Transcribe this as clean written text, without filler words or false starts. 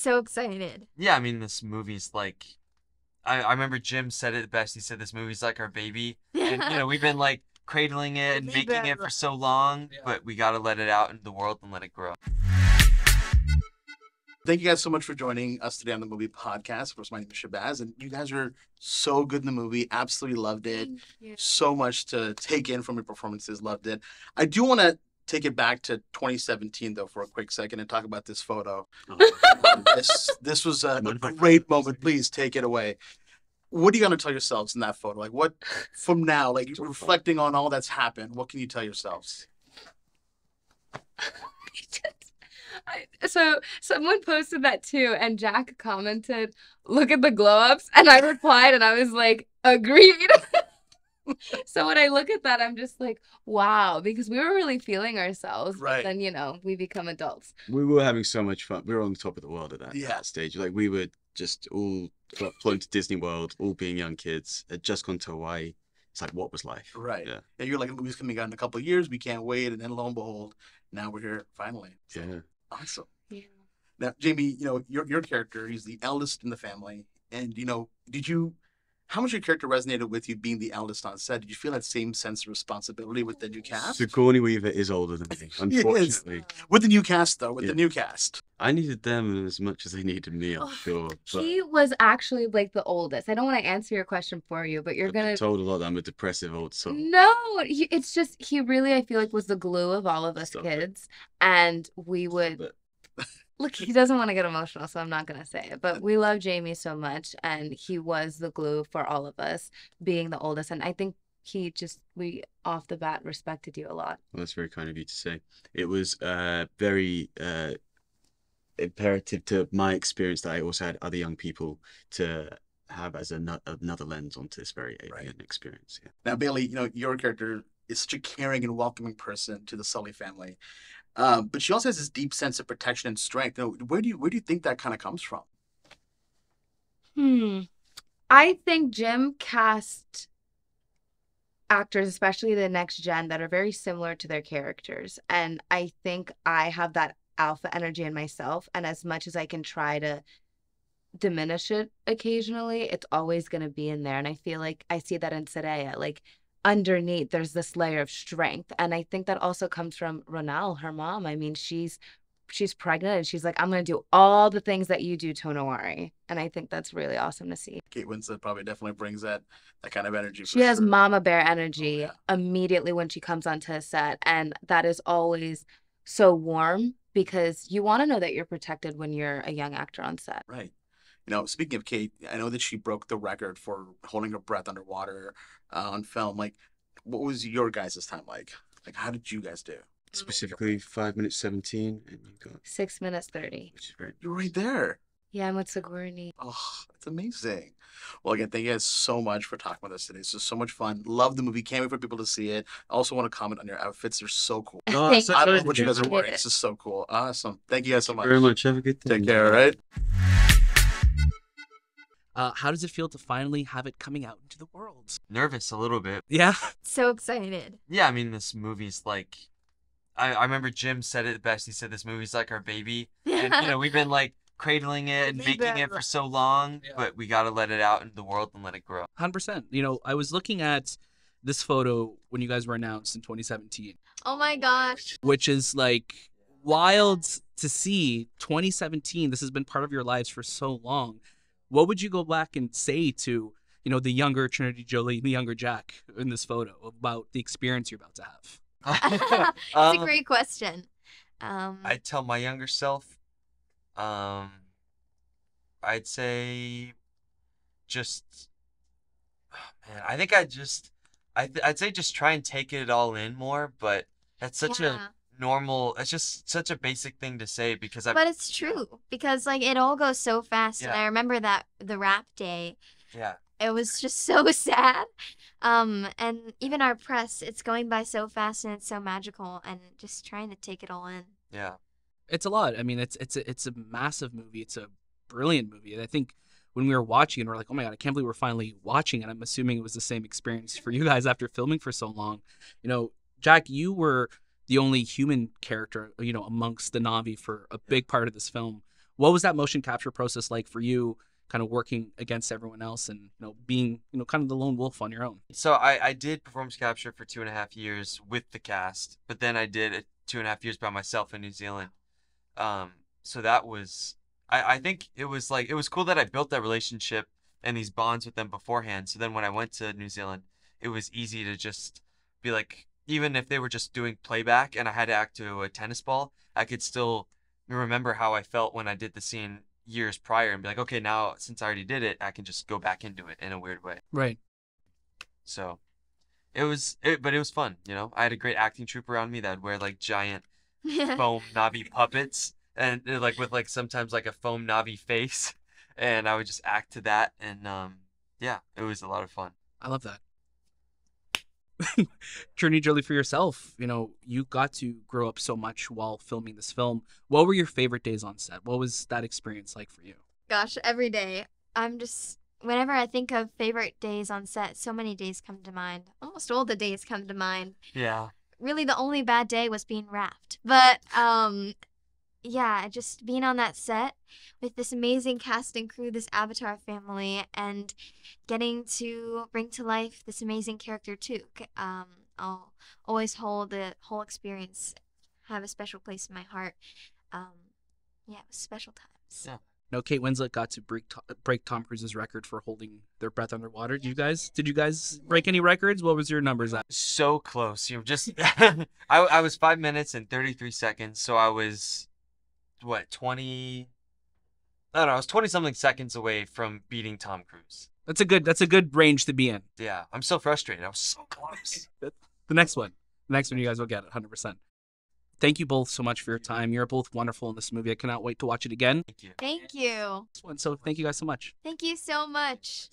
So excited. Yeah, I mean, this movie's like, I remember Jim said it best. He said this movie's like our baby. And, we've been like cradling it and making it for so long, but we got to let it out into the world and let it grow. Thank you guys so much for joining us today on the movie podcast. Of course, my name is Shahbaz, and you guys are so good in the movie. Absolutely loved it. Thank you. So much to take in from your performances. Loved it. I do want to take it back to 2017, though, for a quick second and talk about this photo. This was a great moment. Please take it away. What are you going to tell yourselves in that photo? Like, what from now, like reflecting on all that's happened, what can you tell yourselves? So someone posted that too, and Jack commented, "Look at the glow ups," and I replied, and I was like, "Agreed." So when I look at that, I'm just like, wow, because we were really feeling ourselves. Right. But then, we become adults. We were having so much fun. We were on the top of the world at that stage. Like, we were just all flown to Disney World, all being young kids, had just gone to Hawaii. It's like, what was life? Right. Yeah. And you're like, the movie's coming out in a couple of years. We can't wait. And then lo and behold, now we're here finally. So, Yeah. awesome. Yeah. Now, Jamie, your character, he's the eldest in the family. And, how much your character resonated with you being the eldest on set? Did you feel that same sense of responsibility with the new cast? Sigourney Weaver is older than me, unfortunately. With the new cast, though, with the new cast. I needed them as much as they needed me, I'm sure. But He was actually like the oldest. I don't want to answer your question for you, but you're I've been going to. told a lot that I'm a depressive old soul. No, it's just, he really, I feel like, was the glue of all of us Stop kids. And we would. But Look, he doesn't want to get emotional, so I'm not going to say it. But we love Jamie so much, and he was the glue for all of us, being the oldest. And I think we off the bat respected you a lot. Well, that's very kind of you to say. It was very imperative to my experience that I also had other young people to have as another lens onto this very alien experience. Yeah. Now, Bailey, your character is such a caring and welcoming person to the Sully family. But she also has this deep sense of protection and strength. Where do you think that kind of comes from? I think Jim cast actors, especially the next gen, that are very similar to their characters. And I think I have that alpha energy in myself. And as much as I can try to diminish it occasionally, it's always going to be in there. And I feel like I see that in Soraya. Like, underneath, there's this layer of strength. And I think that also comes from Ronal, her mom. I mean, she's pregnant and she's like, I'm going to do all the things that you do, Tonowari. And I think that's really awesome to see. Kate Winslet probably definitely brings that kind of energy. She has mama bear energy immediately when she comes onto a set. And that is always so warm because you want to know that you're protected when you're a young actor on set. Right. Speaking of Kate, I know that she broke the record for holding her breath underwater on film. Like, what was your guys' time like? Like, how did you guys do? Specifically, 5 minutes 17, and you got 6 minutes 30. which is great. You're right there. Yeah, I'm with Sigourney. Oh, that's amazing. Well, again, thank you guys so much for talking with us today. It's just so much fun. Love the movie. Can't wait for people to see it. I also want to comment on your outfits. They're so cool. Oh, Thank I you. love what you guys are wearing. It's just so cool. Awesome. Thank you guys so much. Very much. Have a good day. Take care, all right? How does it feel to finally have it coming out into the world? Nervous a little bit. Yeah. So excited. Yeah, I mean, this movie's like, I remember Jim said it best. He said this movie's like our baby. And, we've been like cradling it and making it for so long, but we got to let it out into the world and let it grow. 100%. I was looking at this photo when you guys were announced in 2017. Oh my gosh. Which is like wild to see. 2017, this has been part of your lives for so long. What would you go back and say to, the younger Trinity Jo-Li, the younger Jack in this photo about the experience you're about to have? It's a great question. I'd tell my younger self, I'd say I think I'd say just try and take it all in more, but that's such a it's just such a basic thing to say because But it's true because like it all goes so fast, and I remember that the rap day. Yeah. It was just so sad. And even our press, it's going by so fast and it's so magical, and just trying to take it all in. Yeah. It's a lot. I mean, it's a massive movie. It's a brilliant movie. And I think when we were watching it, we're like, oh my God, I can't believe we're finally watching it. I'm assuming it was the same experience for you guys after filming for so long. Jack, you were the only human character, amongst the Na'vi for a big part of this film. What was that motion capture process like for you, kind of working against everyone else and, being, kind of the lone wolf on your own? So I did performance capture for 2.5 years with the cast, but then I did it 2.5 years by myself in New Zealand. So that was, I think it was like, it was cool that I built that relationship and these bonds with them beforehand. So then when I went to New Zealand, it was easy to just be like, even if they were just doing playback and I had to act to a tennis ball, I could still remember how I felt when I did the scene years prior and be like, okay, now since I already did it, I can just go back into it in a weird way. Right. So but it was fun, I had a great acting troupe around me that would wear like giant foam Navi puppets and like with like sometimes like a foam Navi face, and I would just act to that, and yeah, it was a lot of fun. I love that. Trinity Jo-Li, for yourself, you got to grow up so much while filming this film. What were your favorite days on set? What was that experience like for you? Gosh, every day. Whenever I think of favorite days on set, so many days come to mind. Almost all the days come to mind. Yeah. Really, the only bad day was being wrapped. But, yeah, just being on that set with this amazing cast and crew, this Avatar family, and getting to bring to life this amazing character too. I'll always hold the whole experience, have a special place in my heart. Yeah, it was special times. Yeah. Kate Winslet got to break Tom Cruise's record for holding their breath underwater. Did you guys break any records? What was your numbers at? So close. I was 5 minutes and 33 seconds, so I was 20. I don't know, I was 20 something seconds away from beating Tom Cruise. That's a good range to be in. Yeah, I'm so frustrated. I was so close. The next one you guys will get it 100%. Thank you both so much for your time. You're both wonderful in this movie. I cannot wait to watch it again. Thank you. Thank you. So thank you guys so much. Thank you so much.